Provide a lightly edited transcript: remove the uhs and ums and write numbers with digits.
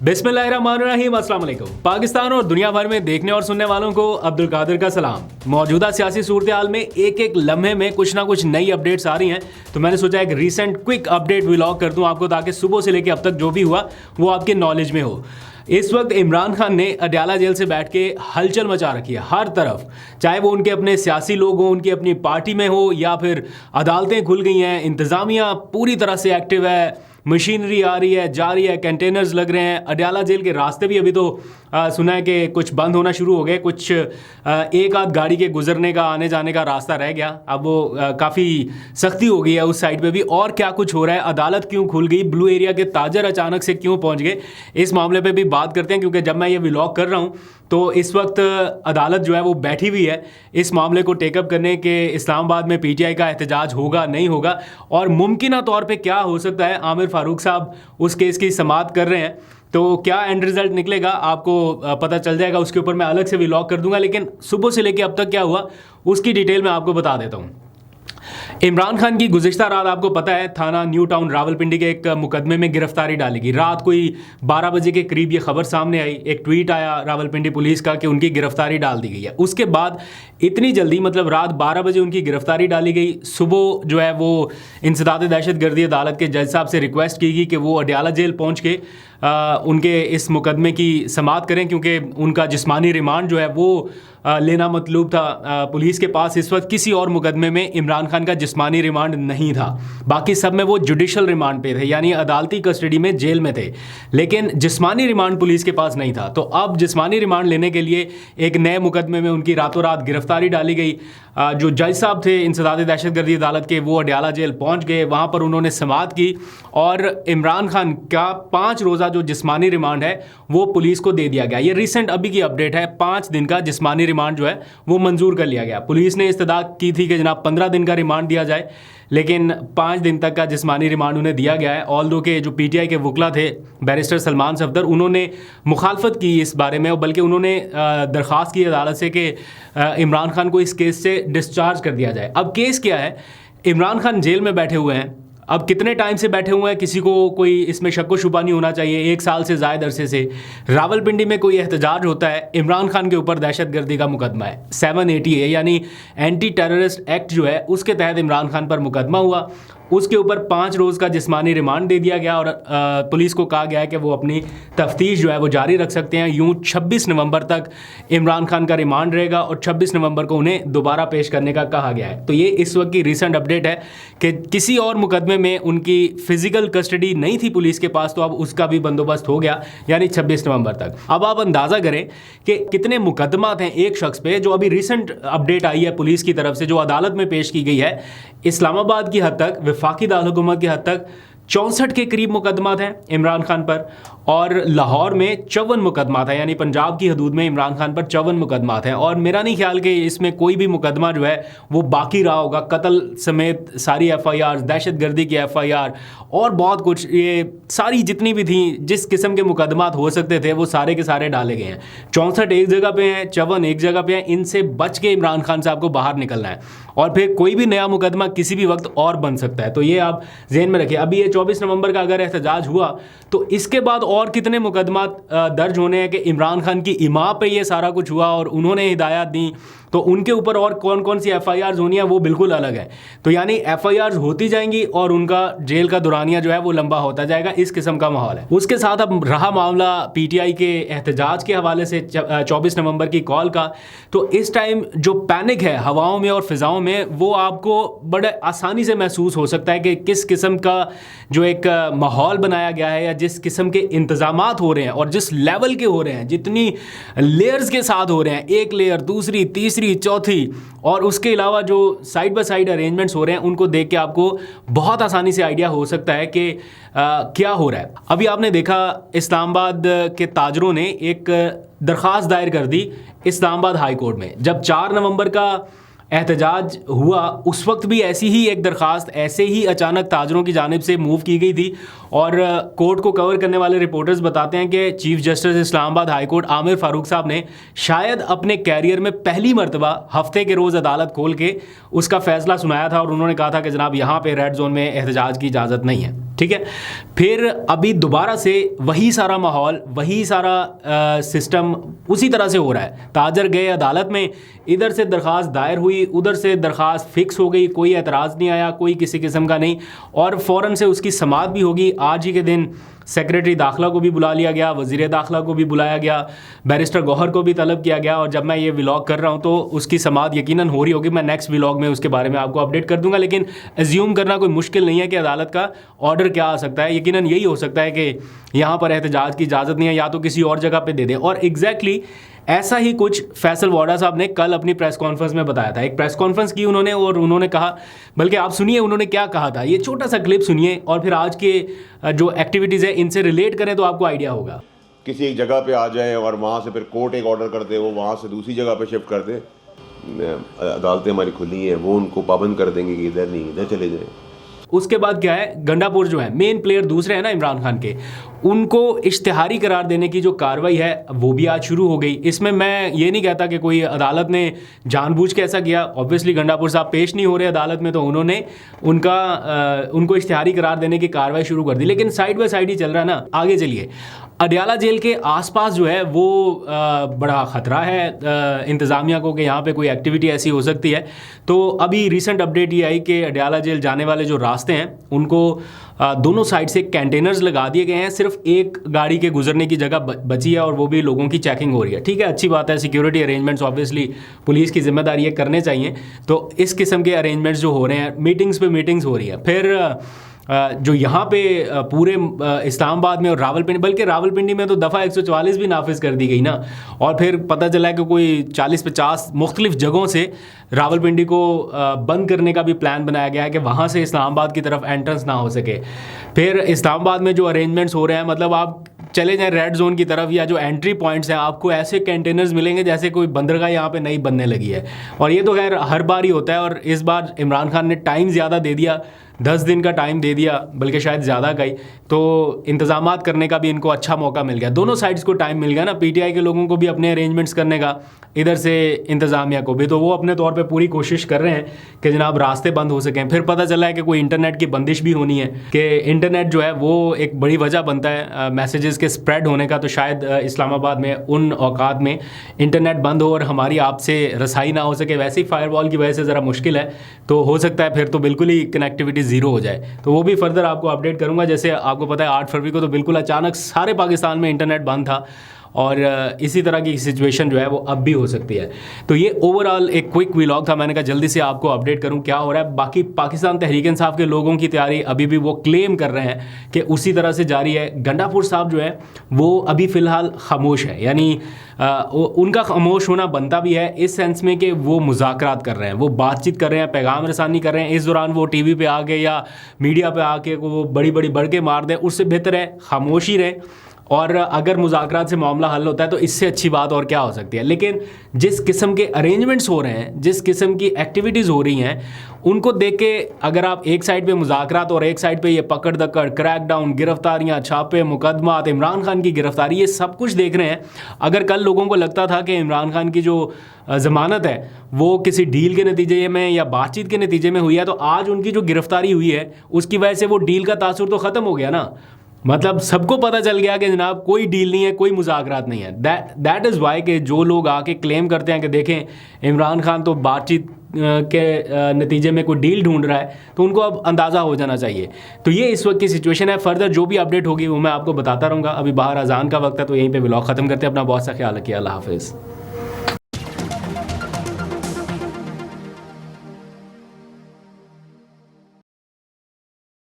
बिस्मिल्लाहिर्रहमानिर्रहीम, अस्सलाम वालेकुम। पाकिस्तान और दुनिया भर में देखने और सुनने वालों को अब्दुल कादिर का सलाम। मौजूदा सियासी सूरत हाल में एक एक लम्हे में कुछ ना कुछ नई अपडेट्स आ रही हैं, तो मैंने सोचा एक रीसेंट क्विक अपडेट व्लॉग कर दूं आपको, ताकि सुबह से लेकर अब तक जो भी हुआ वो आपके नॉलेज में हो। इस वक्त इमरान खान ने अडयाला जेल से बैठ के हलचल मचा रखी है हर तरफ, चाहे वो उनके अपने सियासी लोग हों, उनकी अपनी पार्टी में हो, या फिर अदालतें खुल गई हैं, इंतज़ामिया पूरी तरह से एक्टिव है, मशीनरी आ रही है, जा रही है, कंटेनर्स लग रहे हैं। अडयाला जेल के रास्ते भी अभी तो सुना है कि कुछ बंद होना शुरू हो गए, कुछ एक आध गाड़ी के गुजरने का, आने जाने का रास्ता रह गया। अब वो काफ़ी सख्ती हो गई है उस साइड पे भी। और क्या कुछ हो रहा है, अदालत क्यों खुल गई, ब्लू एरिया के ताजर अचानक से क्यों पहुंच गए, इस मामले पे भी बात करते हैं। क्योंकि जब मैं ये व्लॉग कर रहा हूँ तो इस वक्त अदालत जो है वो बैठी हुई है इस मामले को टेकअप करने के। इस्लामाबाद में पीटीआई का एहतजाज होगा नहीं होगा, और मुमकिन तौर पे क्या हो सकता है, आमिर फारूक साहब उस केस की समाअत कर रहे हैं, तो क्या एंड रिजल्ट निकलेगा आपको पता चल जाएगा। उसके ऊपर मैं अलग से व्लॉग कर दूंगा, लेकिन सुबह से लेकर अब तक क्या हुआ उसकी डिटेल में आपको बता देता हूँ। इमरान खान की गुज़िश्ता रात आपको पता है थाना न्यू टाउन रावलपिंडी के एक मुकदमे में गिरफ्तारी डाली गई। रात कोई 12 बजे के करीब ये खबर सामने आई, एक ट्वीट आया रावलपिंडी पुलिस का कि उनकी गिरफ्तारी डाल दी गई है। उसके बाद इतनी जल्दी, मतलब रात 12 बजे उनकी गिरफ्तारी डाली गई। सुबह जो है वो इंसदाद दहशतगर्दी अदालत के जज साहब से रिक्वेस्ट की गई कि वो अडयाला जेल पहुँच के उनके इस मुकदमे की समाअत करें, क्योंकि उनका जिस्मानी रिमांड जो है वो लेना मतलूब था। पुलिस के पास इस वक्त किसी और मुकदमे में इमरान खान का जिस्मानी रिमांड नहीं था, बाकी सब में वो जुडिशल रिमांड पे थे, यानी अदालती कस्टडी में जेल में थे, लेकिन जिस्मानी रिमांड पुलिस के पास नहीं था। तो अब जिस्मानी रिमांड लेने के लिए एक नए मुकदमे में उनकी रातों रात गिरफ्तारी डाली गई। जो जज साहब थे इंसदाद दहशतगर्दी अदालत के, वो अडयाला जेल पहुंच गए, वहां पर उन्होंने समाअत की और इमरान खान का 5 रोज़ा जो जिस्मानी रिमांड है वो पुलिस को दे दिया गया। ये रिसेंट अभी की अपडेट है, 5 दिन का जिस्मानी रिमांड जो है वो मंजूर कर लिया गया। पुलिस ने इस्तदा की थी कि जनाब 15 दिन का रिमांड दिया जाए, लेकिन 5 दिन तक का जिस्मानी रिमांड उन्हें दिया गया है। ऑल्दो के जो पीटीआई के वकला थे बैरिस्टर सलमान सफदर, उन्होंने मुखालफत की इस बारे में, बल्कि उन्होंने दरख्वास्त की अदालत से कि इमरान खान को इस केस से डिस्चार्ज कर दिया जाए। अब केस क्या है, इमरान खान जेल में बैठे हुए हैं। अब कितने टाइम से बैठे हुए हैं किसी को कोई इसमें शक व शुबा नहीं होना चाहिए, 1 साल से ज़ायद अरसे से। रावलपिंडी में कोई एहतजाज होता है, इमरान खान के ऊपर दहशतगर्दी का मुकदमा है, 780 है, यानी एंटी टेररिस्ट एक्ट जो है उसके तहत इमरान खान पर मुकदमा हुआ। उसके ऊपर 5 रोज़ का जिस्मानी रिमांड दे दिया गया और पुलिस को कहा गया है कि वो अपनी तफ्तीश जो है वो जारी रख सकते हैं। यूँ 26 नवंबर तक इमरान खान का रिमांड रहेगा और 26 नवंबर को उन्हें दोबारा पेश करने का कहा गया है। तो ये इस वक्त की रिसेंट अपडेट है कि किसी और मुकदमे में उनकी फिजिकल कस्टडी नहीं थी पुलिस के पास, तो अब उसका भी बंदोबस्त हो गया, यानी 26 नवंबर तक। अब आप अंदाज़ा करें कि कितने मुकदमात हैं एक शख्स पे। जो अभी रिसेंट अपडेट आई है पुलिस की तरफ से, जो अदालत में पेश की गई है, इस्लामाबाद की हद तक, वफाकी दारुल-हुकूमत की हद तक 64 के करीब मुकदमात हैं इमरान खान पर, और लाहौर में 54 मुकदमात हैं, यानी पंजाब की हदूद में इमरान खान पर 54 मुकदमात हैं। और मेरा नहीं ख्याल कि इसमें कोई भी मुकदमा जो है वो बाकी रहा होगा। कत्ल समेत सारी FIR, दहशतगर्दी की FIR और बहुत कुछ, ये सारी जितनी भी थी, जिस किस्म के मुकदमात हो सकते थे वो सारे के सारे डाले गए हैं। 64 एक जगह पे हैं, 54 एक जगह पे हैं। इनसे बच के इमरान खान साहब को बाहर निकलना है, और फिर कोई भी नया मुकदमा किसी भी वक्त और बन सकता है। तो ये आप जहन में रखिए। अभी ये 24 नवंबर का अगर एहतजाज हुआ तो इसके बाद और कितने मुकदमा दर्ज होने हैं कि इमरान खान की इमां पे ये सारा कुछ हुआ और उन्होंने हिदायत दी, तो उनके ऊपर और कौन कौन सी FIRs होनी है वो बिल्कुल अलग है। तो यानी FIRs होती जाएंगी और उनका जेल का दुरानिया जो है वो लंबा होता जाएगा। इस किस्म का माहौल है। उसके साथ अब रहा मामला पीटीआई के एहतजाज के हवाले से 24 नवंबर की कॉल का, तो इस टाइम जो पैनिक है हवाओं में और फिजाओं में, वो आपको बड़े आसानी से महसूस हो सकता है कि किस किस्म का जो एक माहौल बनाया गया है, या जिस किस्म के इंतजामात हो रहे हैं और जिस लेवल के हो रहे हैं, जितनी लेयर्स के साथ हो रहे हैं, एक लेयर, दूसरी, तीसरी, चौथी, और उसके अलावा जो साइड बाय साइड अरेंजमेंट्स हो रहे हैं, उनको देख के आपको बहुत आसानी से आइडिया हो सकता है कि क्या हो रहा है। अभी आपने देखा इस्लामाबाद के ताजरों ने एक दरख्वास्त दायर कर दी इस्लामाबाद हाई कोर्ट में। जब 4 नवंबर का एहतजाज हुआ उस वक्त भी ऐसी ही एक दरखास्त ऐसे ही अचानक ताजरों की जानिब से मूव की गई थी। और कोर्ट को कवर करने वाले रिपोर्टर्स बताते हैं कि chief justice Islamabad high court Aamir Farooq साहब ने शायद अपने कैरियर में पहली मरतबा हफ्ते के रोज़ अदालत खोल के उसका फैसला सुनाया था और उन्होंने कहा था कि जनाब यहाँ पे रेड जोन में एहतजाज की इजाज़त नहीं है, ठीक है। फिर अभी दोबारा से वही सारा माहौल, वही सारा सिस्टम उसी तरह से हो रहा है। ताजर गए अदालत में, इधर से दरख्वास्त दायर हुई, उधर से दरख्वास्त फिक्स हो गई, कोई एतराज़ नहीं आया, कोई किसी किस्म का नहीं, और फ़ौरन से उसकी समाअत भी होगी। आज ही के दिन सेक्रेटरी दाखिला को भी बुला लिया गया, वज़ीर दाखिला को भी बुलाया गया, बैरिस्टर गौहर को भी तलब किया गया, और जब मैं ये व्लॉग कर रहा हूँ तो उसकी समाअत यकीनन हो रही होगी। मैं नेक्स्ट व्लॉग में उसके बारे में आपको अपडेट कर दूंगा, लेकिन एज्यूम करना कोई मुश्किल नहीं है कि अदालत का ऑर्डर क्या आ सकता है। यकीनन यही हो सकता है कि यहाँ पर एहतजाज की इजाज़त नहीं है, या तो किसी और जगह पर दे दें। और एग्जैक्टली ऐसा ही कुछ फैसल वाडा साहब ने कल अपनी प्रेस कॉन्फ्रेंस में बताया था। एक प्रेस कॉन्फ्रेंस की उन्होंने, और उन्होंने कहा, बल्कि आप सुनिए उन्होंने क्या कहा था, ये छोटा सा क्लिप सुनिए और फिर आज के जो एक्टिविटीज़ है इनसे रिलेट करें तो आपको आइडिया होगा। किसी एक जगह पे आ जाए और वहाँ से फिर कोर्ट एक ऑर्डर कर दे, वो वहाँ से दूसरी जगह पे शिफ्ट कर दे, अदालतें हमारी खुली हैं, वो उनको पाबंद कर देंगे कि इधर नहीं, इधर चले जाएँ। उसके बाद क्या है, गंडापुर जो है मेन प्लेयर दूसरे हैं ना इमरान खान के, उनको इश्तिहारी करार देने की जो कार्रवाई है वो भी आज शुरू हो गई। इसमें मैं ये नहीं कहता कि कोई अदालत ने जानबूझ के ऐसा किया। ऑब्वियसली गंडापुर साहब पेश नहीं हो रहे अदालत में, तो उन्होंने उनको इश्तिहारी करार देने की कार्रवाई शुरू कर दी। लेकिन साइड बाय साइड ही चल रहा है ना। आगे चलिए, अडयाला जेल के आसपास जो है वो बड़ा ख़तरा है इंतज़ामिया को कि यहाँ पे कोई एक्टिविटी ऐसी हो सकती है। तो अभी रिसेंट अपडेट ये आई कि अडयाला जेल जाने वाले जो रास्ते हैं उनको दोनों साइड से कंटेनर्स लगा दिए गए हैं, सिर्फ एक गाड़ी के गुजरने की जगह बची है, और वो भी लोगों की चेकिंग हो रही है। ठीक है, अच्छी बात है, सिक्योरिटी अरेंजमेंट्स ऑब्वियसली पुलिस की जिम्मेदारी है, करने चाहिए। तो इस किस्म के अरेंजमेंट्स जो हो रहे हैं, मीटिंग्स पे मीटिंग्स हो रही है। फिर जो यहाँ पे पूरे इस्लामाबाद में और रावलपिंडी, बल्कि रावलपिंडी में तो दफ़ा 144 भी नाफिज कर दी गई ना, और फिर पता चला कि कोई 40-50 मुख्तलिफ जगहों से रावलपिंडी को बंद करने का भी प्लान बनाया गया है कि वहाँ से इस्लामाबाद की तरफ एंट्रेंस ना हो सके। फिर इस्लामाबाद में जो अरेंजमेंट्स हो रहे हैं, मतलब आप चले जाएं रेड जोन की तरफ या जो एंट्री पॉइंट्स हैं, आपको ऐसे कंटेनर्स मिलेंगे जैसे कोई बंदरगाह यहाँ पे नई बनने लगी है। और ये तो खैर हर बार ही होता है, और इस बार इमरान खान ने टाइम ज़्यादा दे दिया, 10 दिन का टाइम दे दिया, बल्कि शायद ज़्यादा का ही। तो इंतज़ामात करने का भी इनको अच्छा मौका मिल गया, दोनों साइड्स को टाइम मिल गया ना, पीटीआई के लोगों को भी अपने अरेंजमेंट्स करने का, इधर से इंतज़ामिया को भी। तो वो अपने तौर पे पूरी कोशिश कर रहे हैं कि जनाब रास्ते बंद हो सकें। फिर पता चला है कि कोई इंटरनेट की बंदिश भी होनी है, कि इंटरनेट जो है वो एक बड़ी वजह बनता है मैसेजेस के स्प्रेड होने का। तो शायद इस्लामाबाद में उन औकात में इंटरनेट बंद हो और हमारी आपसे रसाई ना हो सके। वैसे ही फायरवॉल की वजह से ज़रा मुश्किल है, तो हो सकता है फिर तो बिल्कुल ही कनेक्टिविटी ज़ीरो हो जाए। तो वो भी फर्दर आपको अपडेट करूँगा। जैसे आपको पता है 8 फरवरी को तो बिल्कुल अचानक सारे पाकिस्तान में इंटरनेट बंद था, और इसी तरह की सिचुएशन जो है वो अब भी हो सकती है। तो ये ओवरऑल एक क्विक व्लॉग था, मैंने कहा जल्दी से आपको अपडेट करूं क्या हो रहा है। बाकी पाकिस्तान तहरीक इंसाफ के लोगों की तैयारी अभी भी वो क्लेम कर रहे हैं कि उसी तरह से जारी है। गंडापुर साहब जो है वो अभी फ़िलहाल खामोश है, यानी उनका खामोश होना बनता भी है इस सेंस में कि वो मुज़ाकरात कर रहे हैं, वो बातचीत कर रहे हैं, पैगाम रसानी कर रहे हैं। इस दौरान वो टीवी पे आके या मीडिया पे आके वो बड़ी बड़ी बढ़के मार दें, उससे बेहतर है खामोशी रहे। और अगर मुज़ाकरात से मामला हल होता है तो इससे अच्छी बात और क्या हो सकती है। लेकिन जिस किस्म के अरेंजमेंट्स हो रहे हैं, जिस किस्म की एक्टिविटीज़ हो रही हैं, उनको देख के अगर आप एक साइड पे मुज़ाकरात और एक साइड पे ये पकड़ दकड़, क्रैकडाउन, गिरफ्तारियां, छापे, मुकदमात, इमरान खान की गिरफ्तारी, ये सब कुछ देख रहे हैं। अगर कल लोगों को लगता था कि इमरान खान की जो ज़मानत है वो किसी डील के नतीजे में या बातचीत के नतीजे में हुई है, तो आज उनकी जो गिरफ्तारी हुई है उसकी वजह से वो डील का तासुर तो ख़त्म हो गया ना। मतलब सबको पता चल गया कि जनाब कोई डील नहीं है, कोई मुज़ाकरात नहीं है। दैट इज़ वाई कि जो लोग आके क्लेम करते हैं कि देखें इमरान खान तो बातचीत के नतीजे में कोई डील ढूंढ रहा है, तो उनको अब अंदाज़ा हो जाना चाहिए। तो ये इस वक्त की सिचुएशन है। फर्दर जो भी अपडेट होगी वो मैं आपको बताता रहूँगा। अभी बाहर अजान का वक्त है, तो यहीं पे व्लॉग ख़त्म करते हैं। अपना बहुत सा ख्याल रखिए। अल्लाह हाफ़िज़।